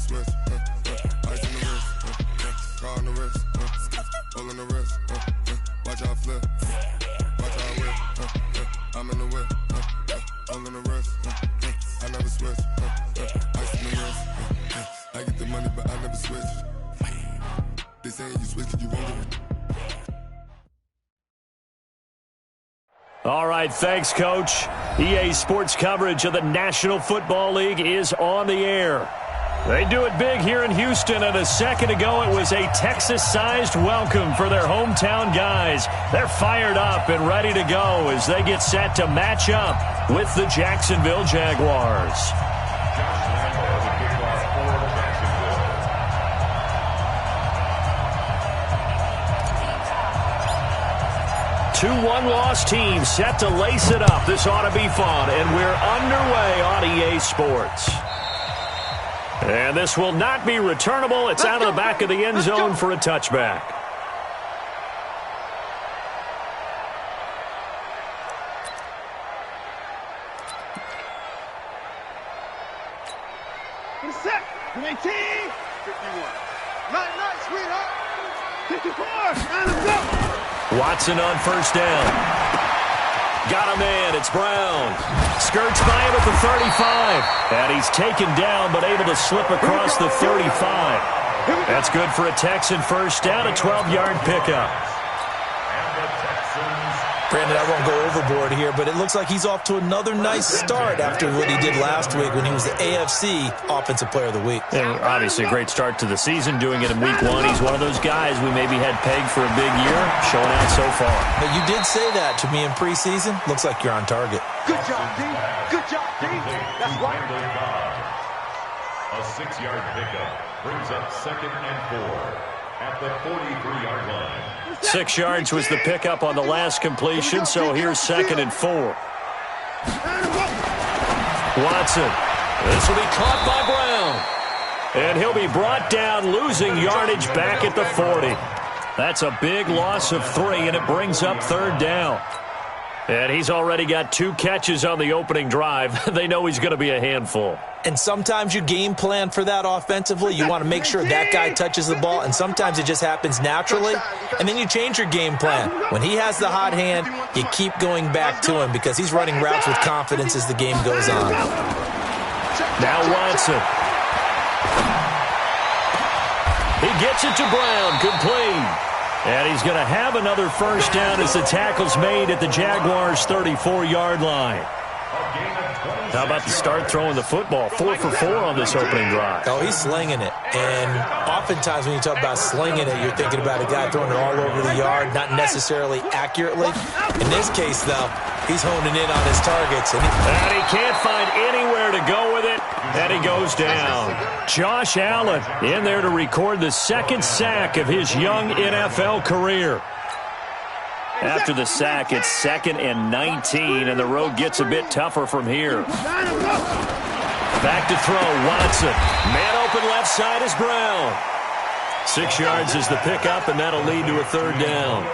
switch. Ice in the wrist. Car on the wrist. Hole in the wrist. Watch out flip. Watch out whip. I'm in the whip. Hole in the wrist. I never switch. Ice in the wrist. I get the money, but I never switch. They saying you switch, you won't get it. All right, thanks, Coach. EA Sports coverage of the National Football League is on the air. They do it big here in Houston, and a second ago it was a Texas-sized welcome for their hometown guys. They're fired up and ready to go as they get set to match up with the Jacksonville Jaguars. 2-1 loss team set to lace it up. This ought to be fun, and we're underway on EA Sports. And this will not be returnable. It's out of the back of the end zone for a touchback. Set. 19. 51. Night, sweetheart. 54. Now let's go. Watson on first down. Got a man. It's Brown. Skirts by him at the 35. And he's taken down but able to slip across the 35. That's good for a Texan first down, a 12-yard pickup. Brandon, I won't go overboard here, but it looks like he's off to another nice start after what he did last week when he was the AFC Offensive Player of the Week. And obviously a great start to the season, doing it in Week 1. He's one of those guys we maybe had pegged for a big year, showing out so far. But you did say that to me in preseason. Looks like you're on target. Good job, D. Good job, D. That's right. A 6-yard pickup brings up 2nd and 4. At the 43-yard line. 6 yards was the pickup on the last completion, so here's 2nd and 4. Watson. This will be caught by Brown. And he'll be brought down, losing yardage back at the 40. That's a big loss of 3, and it brings up 3rd down. And he's already got 2 catches on the opening drive. They know he's going to be a handful. And sometimes you game plan for that offensively. You want to make sure that guy touches the ball, and sometimes it just happens naturally. And then you change your game plan. When he has the hot hand, you keep going back to him because he's running routes with confidence as the game goes on. Now Watson. He gets it to Brown, complete. And he's going to have another first down as the tackle's made at the Jaguars' 34-yard line. How about the start throwing the football? 4 for 4 on this opening drive. Oh, he's slinging it. And oftentimes when you talk about slinging it, you're thinking about a guy throwing it all over the yard, not necessarily accurately. In this case, though, he's honing in on his targets. And he can't find anywhere to go with it, and he goes down. Josh Allen in there to record the 2nd sack of his young NFL career. After the sack, it's 2nd and 19, and the road gets a bit tougher from here. Back to throw, Watson. Man open left side is Brown. 6 yards is the pickup, and that'll lead to a 3rd down.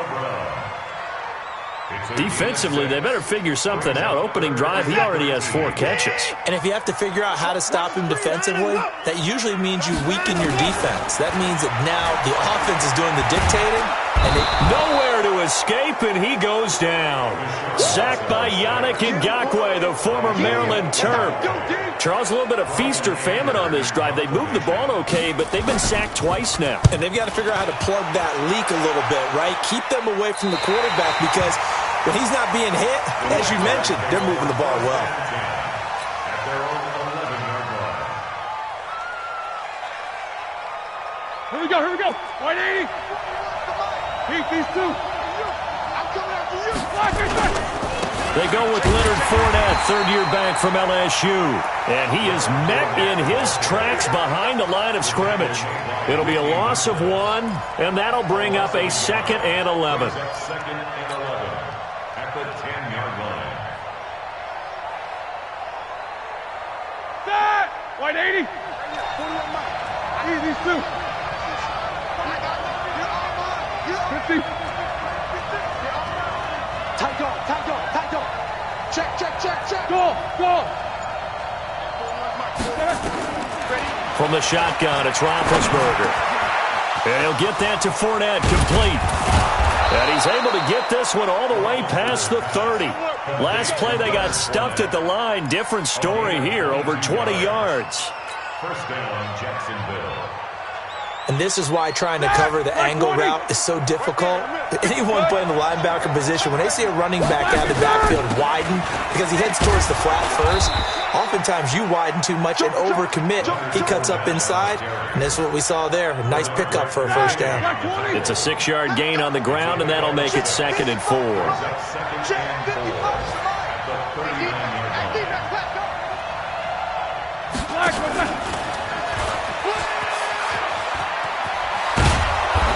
Defensively, they better figure something out. Opening drive, he already has 4 catches. And if you have to figure out how to stop him defensively, that usually means you weaken your defense. That means that now the offense is doing the dictating. And nowhere to escape, and he goes down. Sacked by Yannick Ngakoue, the former Maryland Terp. Charles, a little bit of feast or famine on this drive. They moved the ball okay, but they've been sacked twice now. And they've got to figure out how to plug that leak a little bit, right? Keep them away from the quarterback because when he's not being hit, as you mentioned, they're moving the ball well. Here we go. 180. Beat these 2. I'm coming after you. They go with Leonard Fournette, 3rd-year back from LSU. And he is met in his tracks behind the line of scrimmage. It'll be a loss of 1, and that'll bring up a 2nd and 11. 2nd and 11 at the 10-yard line. Set. 180. These 2. 50. Tight dog. Check. Go. Ready? From the shotgun, it's Roethlisberger. And he'll get that to Fournette, complete. And he's able to get this one all the way past the 30. Last play, they got stuffed at the line. Different story here, over 20 yards. First down, Jacksonville. And this is why trying to cover the angle route is so difficult. Anyone playing the linebacker position, when they see a running back out of the backfield widen because he heads towards the flat first, oftentimes you widen too much and overcommit. He cuts up inside, and this is what we saw there. A nice pickup for a first down. It's a 6-yard gain on the ground, and that'll make it 2nd and 4.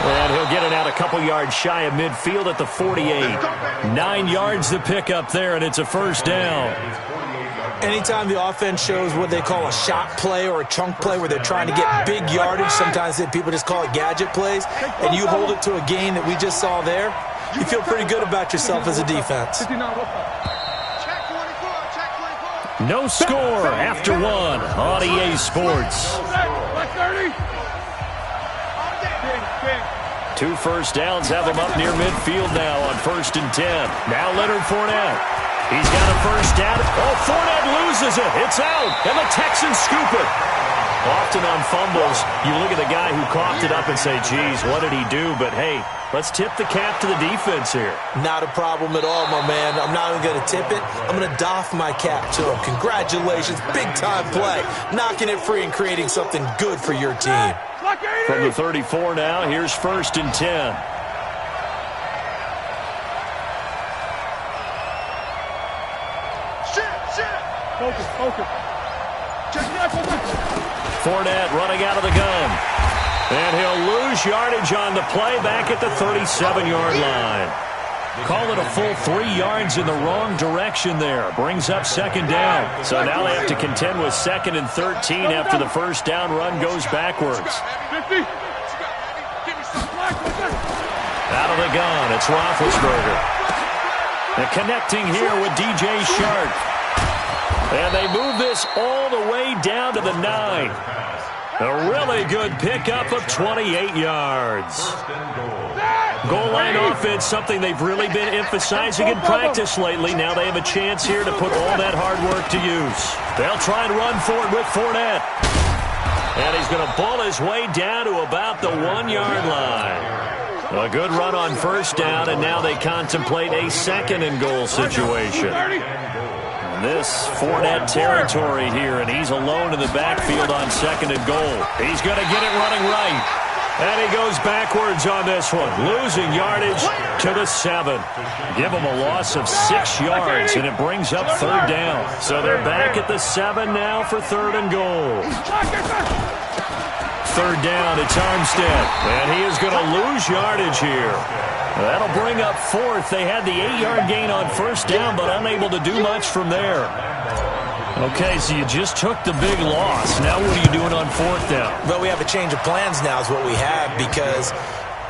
And he'll get it out a couple yards shy of midfield at the 48. 9 yards to pick up there, and it's a first down. Anytime the offense shows what they call a shot play or a chunk play where they're trying to get big yardage, sometimes people just call it gadget plays, and you hold it to a gain that we just saw there, you feel pretty good about yourself as a defense. No score after 1 on EA Sports. 2 first downs have him up near midfield now on 1st and 10. Now Leonard Fournette. He's got a first down. Oh, Fournette loses it. It's out, and the Texans scoop it. Often on fumbles, you look at the guy who coughed it up and say, geez, what did he do? But, hey, let's tip the cap to the defense here. Not a problem at all, my man. I'm not even going to tip it. I'm going to doff my cap to him. Congratulations. Big-time play. Knocking it free and creating something good for your team. From the 34 now, here's 1st and 10. Fournette running out of the gun. And he'll lose yardage on the play back at the 37-yard line. Call it a full 3 yards in the wrong direction there. Brings up 2nd down. So now they have to contend with 2nd and 13 after the first down run goes backwards. Out of the gun, it's Roethlisberger. And connecting here with DJ Shark. And they move this all the way down to the 9. A really good pickup of 28 yards. Goal line offense, something they've really been emphasizing in practice lately. Now they have a chance here to put all that hard work to use. They'll try and run for it with Fournette. And he's going to bull his way down to about the 1-yard line. A good run on first down, and now they contemplate a 2nd and goal situation. This Fournette territory here, and he's alone in the backfield on 2nd and goal. He's going to get it running right. And he goes backwards on this one, losing yardage to the 7. Give him a loss of 6 yards, and it brings up 3rd down. So they're back at the 7 now for 3rd and goal. 3rd down, it's Armstead, and he is going to lose yardage here. That'll bring up 4th. They had the 8-yard gain on first down, but unable to do much from there. Okay, so you just took the big loss. Now what are you doing on 4th down? Well, we have a change of plans now is what we have, because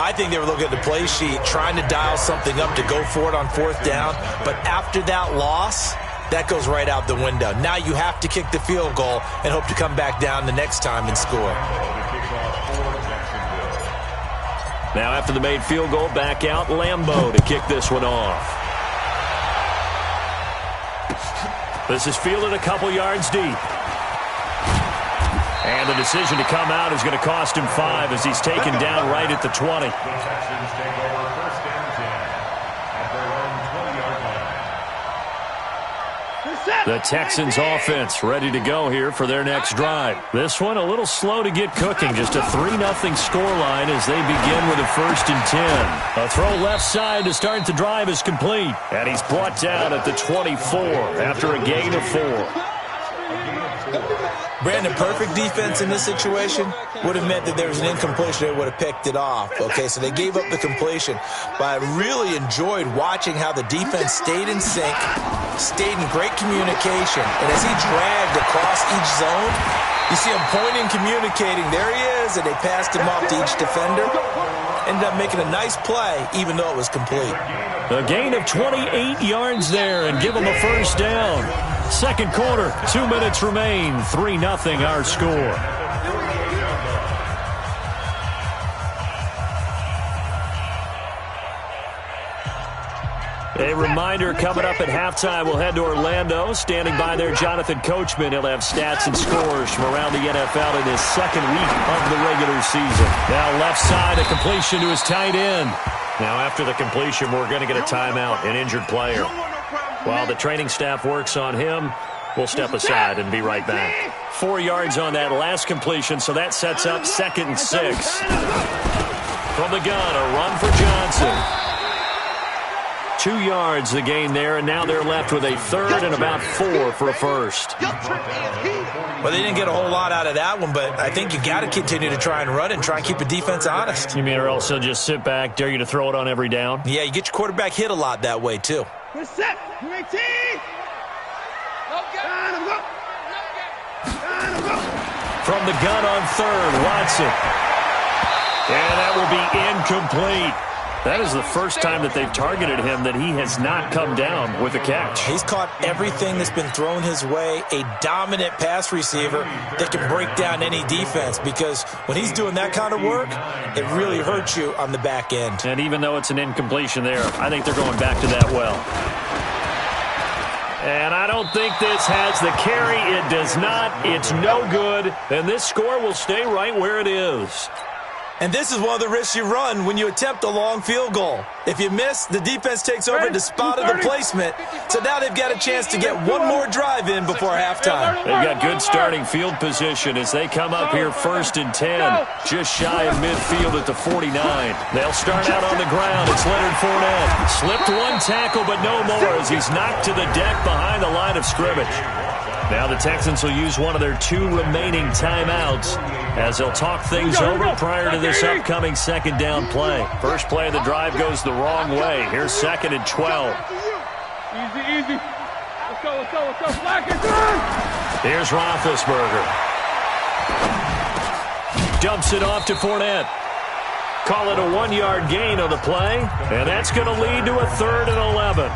I think they were looking at the play sheet, trying to dial something up to go for it on 4th down. But after that loss, that goes right out the window. Now you have to kick the field goal and hope to come back down the next time and score. Now after the made field goal, back out Lambeau to kick this one off. This is fielded a couple yards deep. And the decision to come out is going to cost him 5 as he's taken down right at the 20. The Texans take over 1st and 10 at their own 20-yard line. The Texans offense ready to go here for their next drive. This one a little slow to get cooking. Just a 3-0 scoreline as they begin with a 1st and 10. A throw left side to start the drive is complete. And he's brought down at the 24 after a gain of 4. Brandon, perfect defense in this situation would have meant that there was an incompletion. They would have picked it off. Okay, so they gave up the completion. But I really enjoyed watching how the defense stayed in sync, stayed in great communication. And as he dragged across each zone, you see him pointing, communicating. There he is, and they passed him off to each defender. Ended up making a nice play, even though it was complete. A gain of 28 yards there and give him a first down. Second quarter, 2 minutes remain. 3-0 our score. A reminder, coming up at halftime, we'll head to Orlando. Standing by there, Jonathan Coachman. He'll have stats and scores from around the NFL in his second week of the regular season. Now left side, a completion to his tight end. Now after the completion, we're going to get a timeout, an injured player. While the training staff works on him, we'll step aside and be right back. 4 yards on that last completion, so that sets up 2nd and 6. From the gun, a run for Johnson. 2 yards the gain there, and now they're left with a 3rd and about 4 for a first. Well, they didn't get a whole lot out of that one, but I think you got to continue to try and run it and try and keep the defense honest. You mean, or else they'll just sit back, dare you to throw it on every down? Yeah, you get your quarterback hit a lot that way, too. We're set. We're 18. From the gun on 3rd, Watson. And that will be incomplete. That is the first time that they've targeted him that he has not come down with a catch. He's caught everything that's been thrown his way, a dominant pass receiver that can break down any defense, because when he's doing that kind of work, it really hurts you on the back end. And even though it's an incompletion there, I think they're going back to that well. And I don't think this has the carry. It does not. It's no good. And this score will stay right where it is. And this is one of the risks you run when you attempt a long field goal. If you miss, the defense takes over the spot of the placement. So now they've got a chance to get one more drive in before halftime. They've got good starting field position as they come up here 1st and 10, just shy of midfield at the 49. They'll start out on the ground. It's Leonard Fournette. Slipped one tackle, but no more as he's knocked to the deck behind the line of scrimmage. Now the Texans will use one of their 2 remaining timeouts as they'll talk things over prior to this upcoming 2nd down play. First play of the drive goes the wrong way. Here's 2nd and 12. Easy. Let's go. Flag it down. Here's Roethlisberger. Dumps it off to Fournette. Call it a 1-yard gain on the play, and that's going to lead to a 3rd and 11.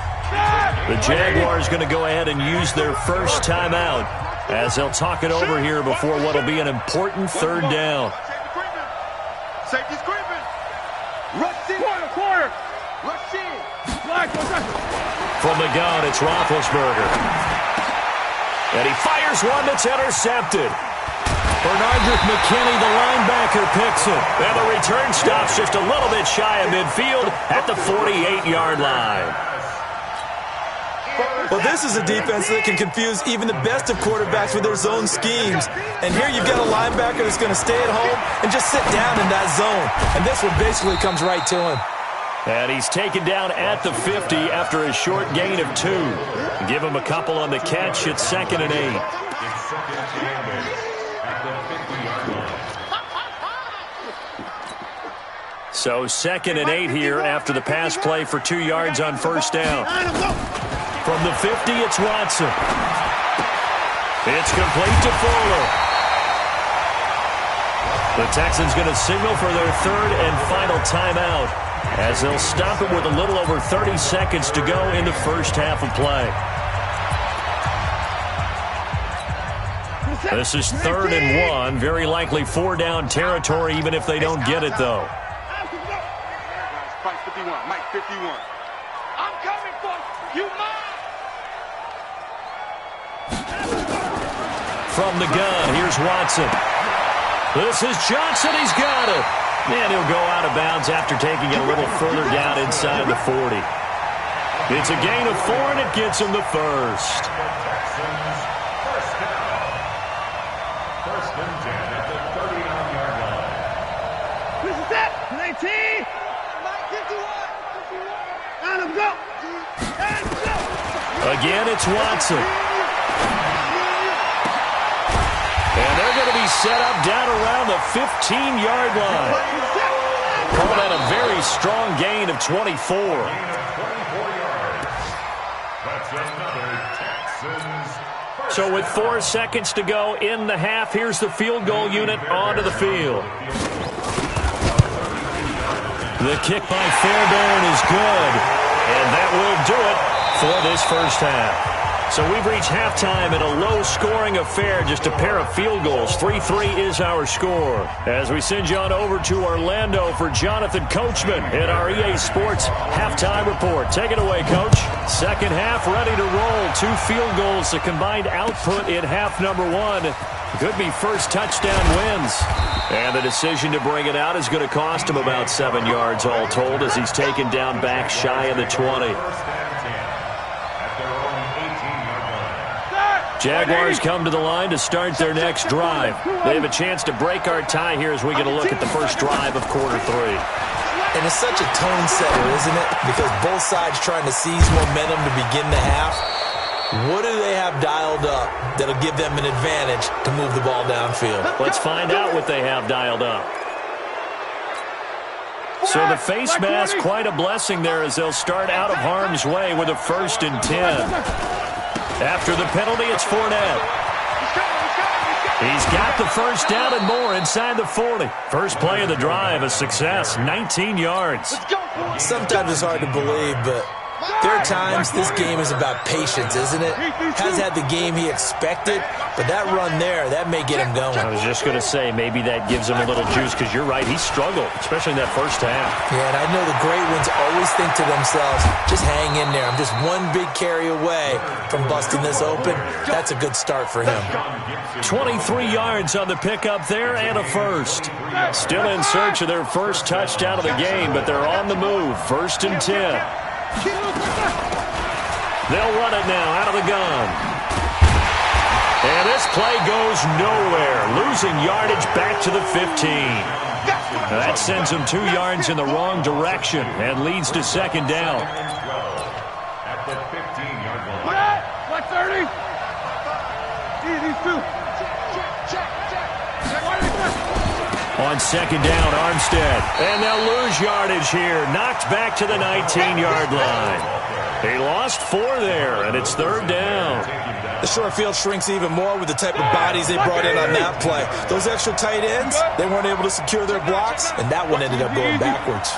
The Jaguars going to go ahead and use their first timeout as they'll talk it over here before what will be an important 3rd down. Safety's creeping. Rush in. Quarter. Rush in. From the gun, it's Roethlisberger. And he fires one that's intercepted. Bernardrick McKinney, the linebacker, picks it. And the return stops just a little bit shy of midfield at the 48-yard line. Well, this is a defense that can confuse even the best of quarterbacks with their zone schemes. And here you've got a linebacker that's going to stay at home and just sit down in that zone. And this one basically comes right to him. And he's taken down at the 50 after a short gain of 2. Give him a couple on the catch. It's 2nd and 8. So 2nd and 8 here after the pass play for 2 yards on 1st down. From the 50, it's Watson. It's complete to Fuller. The Texans going to signal for their 3rd and final timeout as they'll stop it with a little over 30 seconds to go in the first half of play. This is 3rd and 1. Very likely 4-down territory even if they don't get it, though. Price 51. Mike 51. I'm coming for you, Mike. From the gun, here's Watson. This is Johnson. He's got it. And he'll go out of bounds after taking it a little further down inside the 40. It's a gain of 4, and it gets him the first. First down. 1st and 10 at the 39-yard line. This is it. 19. Mike 51. And him go. And go. Again, it's Watson. And they're going to be set up down around the 15-yard line. Call that a very strong gain of 24. That's another Texans. So with 4 seconds to go in the half, here's the field goal unit onto the field. The kick by Fairbairn is good. And that will do it for this first half. So we've reached halftime in a low-scoring affair, just a pair of field goals. 3-3 is our score. As we send you on over to Orlando for Jonathan Coachman in our EA Sports halftime report. Take it away, Coach. Second half ready to roll. 2 field goals, the combined output in half number 1. Could be first touchdown wins. And the decision to bring it out is going to cost him about 7 yards all told as he's taken down back shy of the 20. Jaguars come to the line to start their next drive. They have a chance to break our tie here as we get a look at the first drive of quarter 3. And it's such a tone setter, isn't it? Because both sides trying to seize momentum to begin the half. What do they have dialed up that'll give them an advantage to move the ball downfield? Let's find out what they have dialed up. So the face mask, quite a blessing there as they'll start out of harm's way with a 1st and 10. After the penalty, it's Fournette. He's got the first down and more inside the 40. First play of the drive, a success, 19 yards. Sometimes it's hard to believe, but there are times this game is about patience, isn't it? Hasn't had the game he expected, but that run there, that may get him going. I was just going to say, maybe that gives him a little juice, because you're right, he struggled, especially in that first half. Yeah, and I know the great ones always think to themselves, just hang in there. I'm just one big carry away from busting this open. That's a good start for him. 23 yards on the pickup there and a first. Still in search of their first touchdown of the game, but they're on the move. 1st and 10. They'll run it now out of the gun. And this play goes nowhere, losing yardage back to the 15. Now that sends them 2 yards in the wrong direction and leads to 2nd down. At the 15-yard line. What, 30? These 2. On 2nd down, Armstead. And they'll lose yardage here. Knocked back to the 19-yard line. He lost 4 there, and it's 3rd down. The short field shrinks even more with the type of bodies they brought in on that play. Those extra tight ends, they weren't able to secure their blocks, and that one ended up going backwards.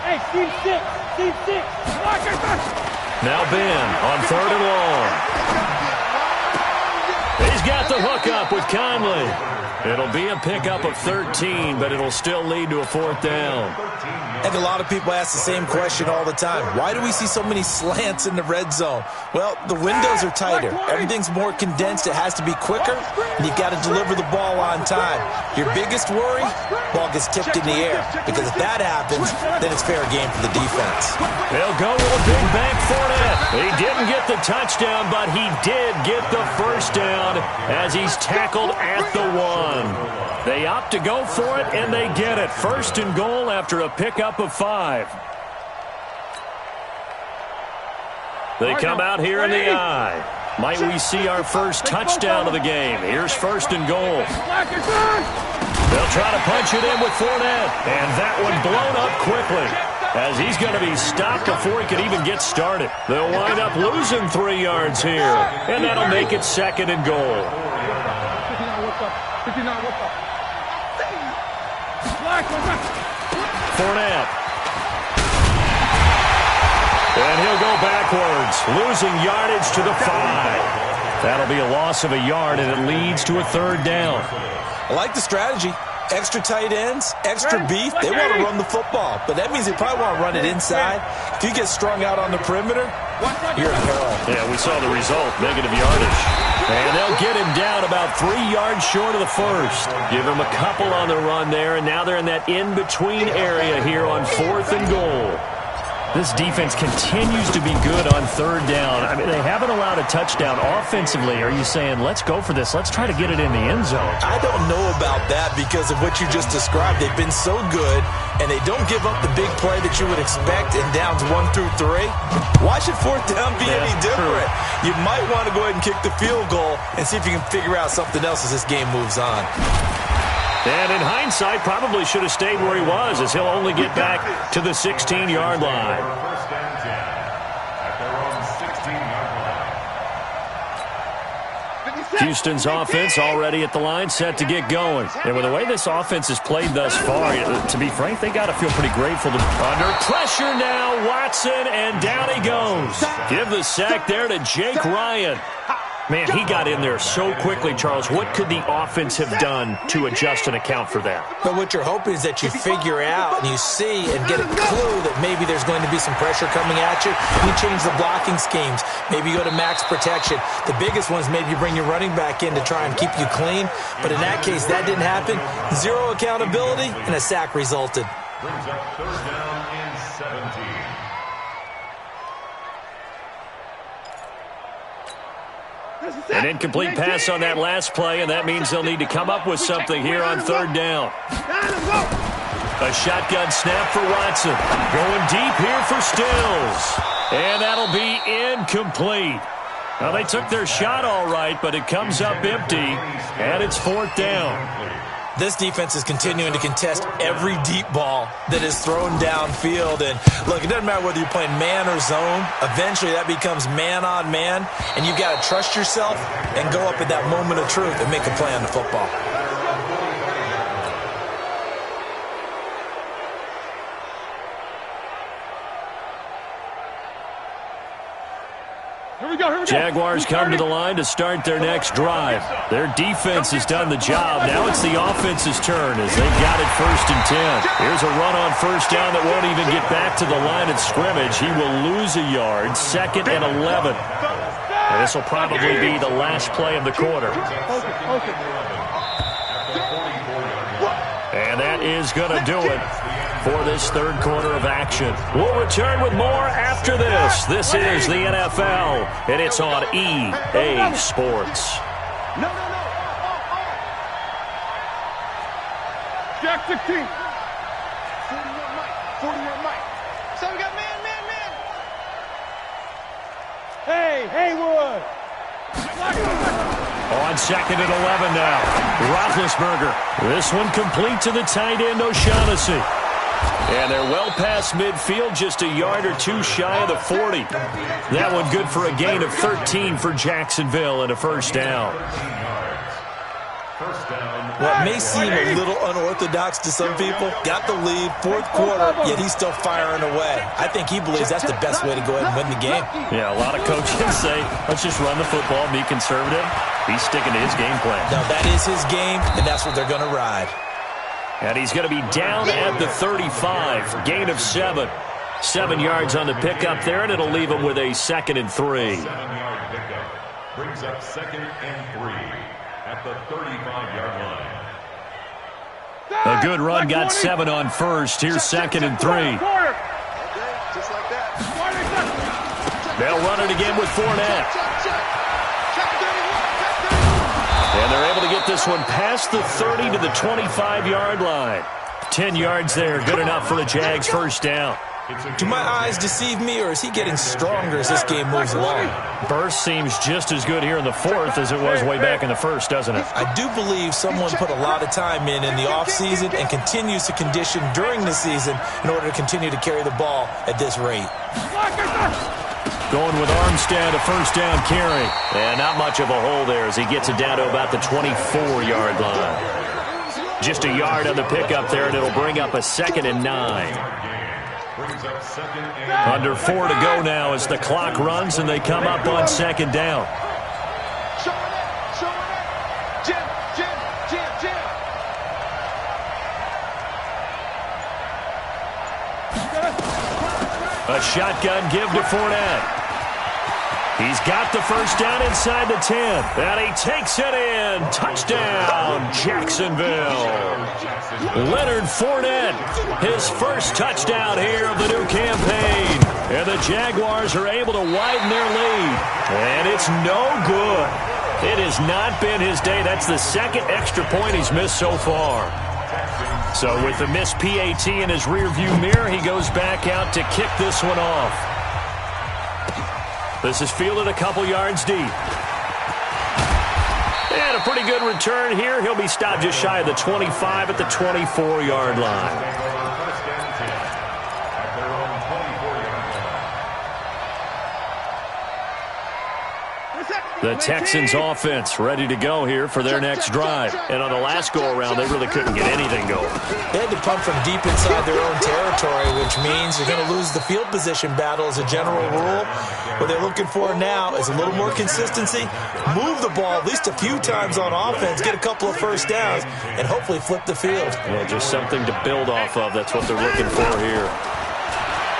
Hey, Steve 6. Now Ben on 3rd and long. He's got the hookup with Conley. It'll be a pickup of 13, but it'll still lead to a 4th down. I think a lot of people ask the same question all the time. Why do we see so many slants in the red zone? Well, the windows are tighter. Everything's more condensed. It has to be quicker, and you've got to deliver the ball on time. Your biggest worry, ball gets tipped in the air, because if that happens, then it's fair game for the defense. They'll go with a big bank Fournette. He didn't get the touchdown, but he did get the first down as he's tackled at the 1. They opt to go for it, and they get it. 1st and goal after a pickup of 5. They come out here in the eye. Might we see our first touchdown of the game? Here's 1st and goal. They'll try to punch it in with Fournette, and that one blown up quickly as he's going to be stopped before he could even get started. They'll wind up losing 3 yards here, and that'll make it 2nd and goal. Fournette. And he'll go backwards, losing yardage to the 5. That'll be a loss of a yard, and it leads to a 3rd down. I like the strategy. Extra tight ends, extra beef. They want to run the football, but that means they probably want to run it inside. If you get strung out on the perimeter, you're in peril. Yeah, we saw the result, negative yardage. And they'll get him down about 3 yards short of the first. Give him a couple on the run there, and now they're in that in-between area here on 4th and goal. This defense continues to be good on 3rd down. I mean, they haven't allowed a touchdown offensively. Are you saying, let's go for this, let's try to get it in the end zone? I don't know about that because of what you just described. They've been so good, and they don't give up the big play that you would expect in downs 1 through 3. Why should 4th down be any different? True. You might want to go ahead and kick the field goal and see if you can figure out something else as this game moves on. And in hindsight, probably should have stayed where he was, as he'll only get back to the 16-yard line. First and 10 at their own 16-yard line. Houston's offense already at the line, set to get going. And with the way this offense has played thus far, to be frank, they got to feel pretty grateful. Under pressure now, Watson, and down he goes. Give the sack there to Jake Ryan. Man, he got in there so quickly, Charles. What could the offense have done to adjust and account for that? But what you're hoping is that you figure out and you see and get a clue that maybe there's going to be some pressure coming at you. You change the blocking schemes. Maybe you go to max protection. The biggest one is maybe you bring your running back in to try and keep you clean. But in that case, that didn't happen. Zero accountability, and a sack resulted. Brings up third down and 17. An incomplete pass on that last play, and that means they'll need to come up with something here on third down. A shotgun snap for Watson. Going deep here for Stills. And that'll be incomplete. Now, they took their shot all right, but it comes up empty, and it's fourth down. This defense is continuing to contest every deep ball that is thrown downfield. And, look, it doesn't matter whether you're playing man or zone. Eventually, that becomes man-on-man, and you've got to trust yourself and go up at that moment of truth and make a play on the football. Jaguars come to the line to start their next drive. Their defense has done the job. Now it's the offense's turn as they've got it 1st and 10. Here's a run on first down that won't even get back to the line of scrimmage. He will lose a yard, 2nd and 11. And this will probably be the last play of the quarter. And that is going to do it for this third quarter of action. We'll return with more after this. This is the NFL, and it's on EA Sports. No. Jack 16. 41 Mike. So we got man. Hey, Haywood. On 2nd and 11 now. Roethlisberger. This one complete to the tight end, O'Shaughnessy. And they're well past midfield, just a yard or two shy of the 40. That one good for a gain of 13 for Jacksonville and a first down. What may seem a little unorthodox to some people, got the lead, fourth quarter, yet he's still firing away. I think he believes that's the best way to go ahead and win the game. Yeah, a lot of coaches say, let's just run the football, be conservative. He's sticking to his game plan. No, that is his game, and that's what they're going to ride. And he's going to be down at the 35. Gain of 7. 7 yards on the pickup there, and it'll leave him with a 2nd and 3. 7-yard pickup. Brings up 2nd and 3 at the 35-yard line. A good run, got 7 on first. Here's 2nd and 3. They'll run it again with Fournette. And they're able to get this one past the 30 to the 25-yard line. 10 yards there, good enough for a Jags first down. Do my eyes deceive me, or is he getting stronger as this game moves along? Burst seems just as good here in the fourth as it was way back in the first, doesn't it? I do believe someone put a lot of time in the offseason and continues to condition during the season in order to continue to carry the ball at this rate. Going with Armstead, a first down carry. And not much of a hole there as he gets it down to about the 24-yard line. Just a yard on the pickup there, and it'll bring up a 2nd and 9. Under 4 to go now as the clock runs and they come up on 2nd down. A shotgun give to Fournette. He's got the first down inside the 10. And he takes it in. Touchdown, Jacksonville. Leonard Fournette, his first touchdown here of the new campaign. And the Jaguars are able to widen their lead. And it's no good. It has not been his day. That's the 2nd extra point he's missed so far. So with the missed PAT in his rearview mirror, he goes back out to kick this one off. This is fielded a couple yards deep. And a pretty good return here. He'll be stopped just shy of the 25 at the 24-yard line. The Texans offense ready to go here for their next drive. And on the last go-around, they really couldn't get anything going. They had to punt from deep inside their own territory, which means you're going to lose the field position battle as a general rule. What they're looking for now is a little more consistency, move the ball at least a few times on offense, get a couple of first downs, and hopefully flip the field. Yeah, just something to build off of. That's what they're looking for here.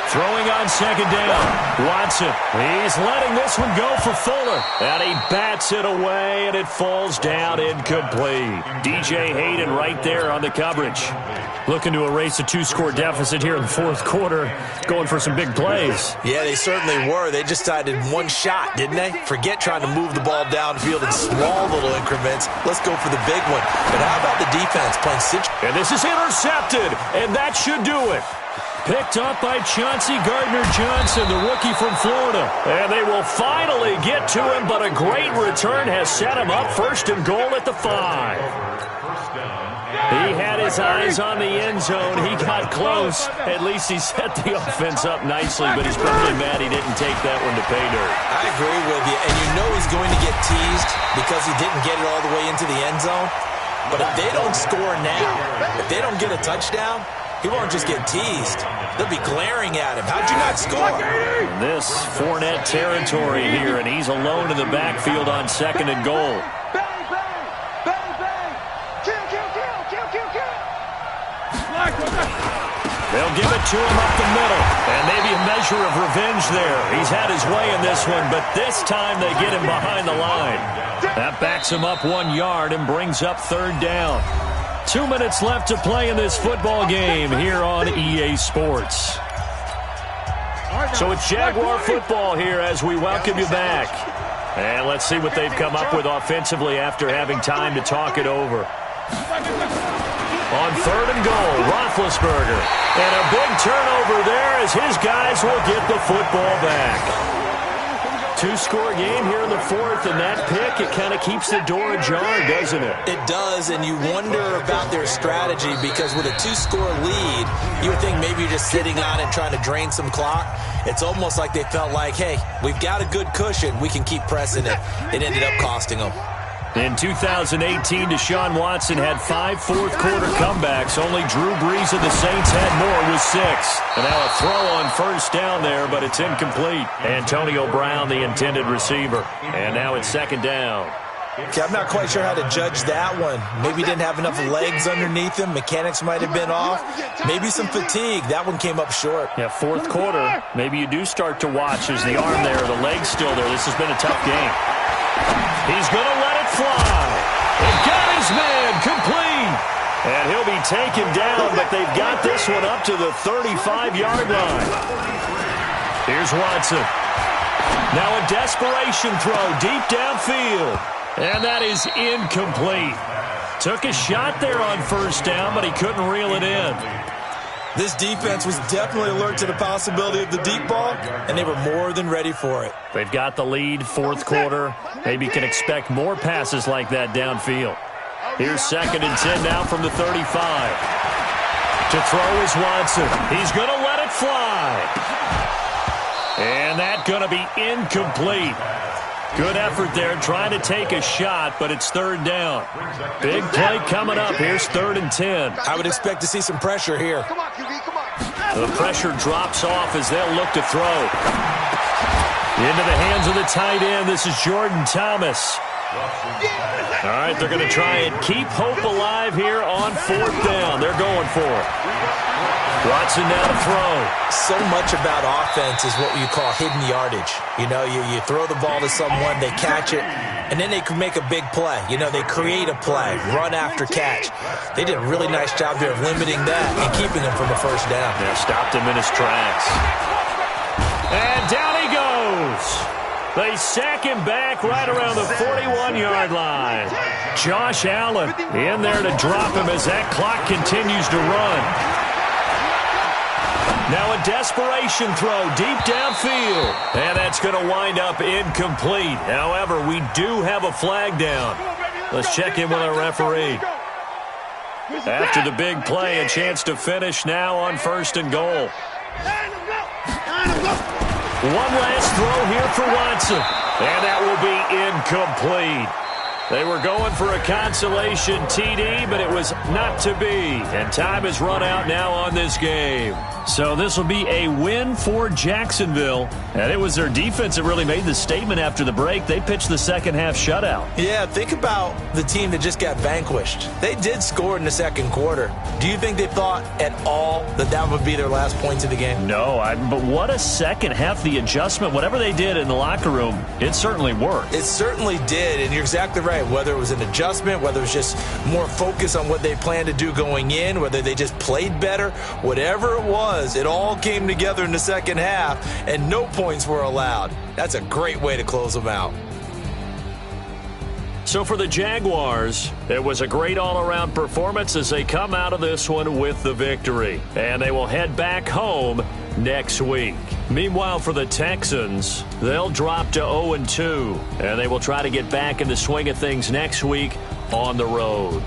Throwing on second down. Watson. He's letting this one go for Fuller. And he bats it away, and it falls down incomplete. DJ Hayden right there on the coverage. Looking to erase a 2-score deficit here in the fourth quarter. Going for some big plays. Yeah, they certainly were. They just decided one shot, didn't they? Forget trying to move the ball downfield in small little increments. Let's go for the big one. But how about the defense playing situation? And this is intercepted, and that should do it. Picked up by Chauncey Gardner-Johnson, the rookie from Florida. And they will finally get to him, but a great return has set him up first and goal at the 5. He had his eyes on the end zone. He got close. At least he set the offense up nicely, but he's probably mad he didn't take that one to pay dirt. I agree with you, and you know he's going to get teased because he didn't get it all the way into the end zone. But if they don't score now, if they don't get a touchdown, he won't just get teased. They'll be glaring at him. How'd you not score? This Fournette territory here, and he's alone in the backfield on second and goal. Bang, bang, bang, bang. Kill, kill, kill, kill, kill, kill. They'll give it to him up the middle, and maybe a measure of revenge there. He's had his way in this one, but this time they get him behind the line. That backs him up 1 yard and brings up third down. 2 minutes left to play in this football game here on EA Sports. So it's Jaguar football here as we welcome you back. And let's see what they've come up with offensively after having time to talk it over. On third and goal, Roethlisberger. And a big turnover there as his guys will get the football back. 2-score game here in the fourth, and that pick, it kind of keeps the door ajar, doesn't it? It does, and you wonder about their strategy because with a 2-score lead, you would think maybe you're just sitting on it trying to drain some clock. It's almost like they felt like, hey, we've got a good cushion. We can keep pressing it. It ended up costing them. In 2018, Deshaun Watson had 5 fourth-quarter comebacks. Only Drew Brees of the Saints had more with 6. And now a throw on first down there, but it's incomplete. Antonio Brown, the intended receiver. And now it's second down. Okay, I'm not quite sure how to judge that one. Maybe he didn't have enough legs underneath him. Mechanics might have been off. Maybe some fatigue. That one came up short. Yeah, fourth quarter. Maybe you do start to watch as the arm there, the leg's still there. This has been a tough game. He's going to let it fly. It got his man complete. And he'll be taken down, but they've got this one up to the 35-yard line. Here's Watson. Now a desperation throw deep downfield. And that is incomplete. Took a shot there on first down, but he couldn't reel it in. This defense was definitely alert to the possibility of the deep ball, and they were more than ready for it. They've got the lead, fourth quarter. Maybe you can expect more passes like that downfield. Here's second and 10 now from the 35. To throw is Watson. He's going to let it fly. And that's going to be incomplete. Good effort there trying to take a shot, but it's third down. Big play coming up. Here's third and 10. I would expect to see some pressure here. Come on, QB, come on. The pressure drops off as they'll look to throw. Into the hands of the tight end. This is Jordan Thomas. All right, they're going to try and keep hope alive here on fourth down. They're going for it. Watson now to throw. So much about offense is what you call hidden yardage. You know, you throw the ball to someone, they catch it, and then they can make a big play. You know, they create a play, run after catch. They did a really nice job there of limiting that and keeping him from a first down. Yeah, stopped him in his tracks. And down he goes. They sack him back right around the 41-yard line. Josh Allen in there to drop him as that clock continues to run. Now a desperation throw deep downfield. And that's going to wind up incomplete. However, we do have a flag down. Let's check in with our referee. After the big play, a chance to finish now on first and goal. One last throw here for Watson. And that will be incomplete. They were going for a consolation TD, but it was not to be. And time has run out now on this game. So this will be a win for Jacksonville. And it was their defense that really made the statement after the break. They pitched the second-half shutout. Yeah, think about the team that just got vanquished. They did score in the second quarter. Do you think they thought at all that that would be their last points of the game? No, but what a second half. The adjustment, whatever they did in the locker room, it certainly worked. It certainly did, and you're exactly right. Whether it was an adjustment, whether it was just more focus on what they planned to do going in, whether they just played better, whatever it was, it all came together in the second half, and no points were allowed. That's a great way to close them out. So for the Jaguars, it was a great all-around performance as they come out of this one with the victory. And they will head back home next week. Meanwhile, for the Texans, they'll drop to 0-2, and they will try to get back in the swing of things next week on the road.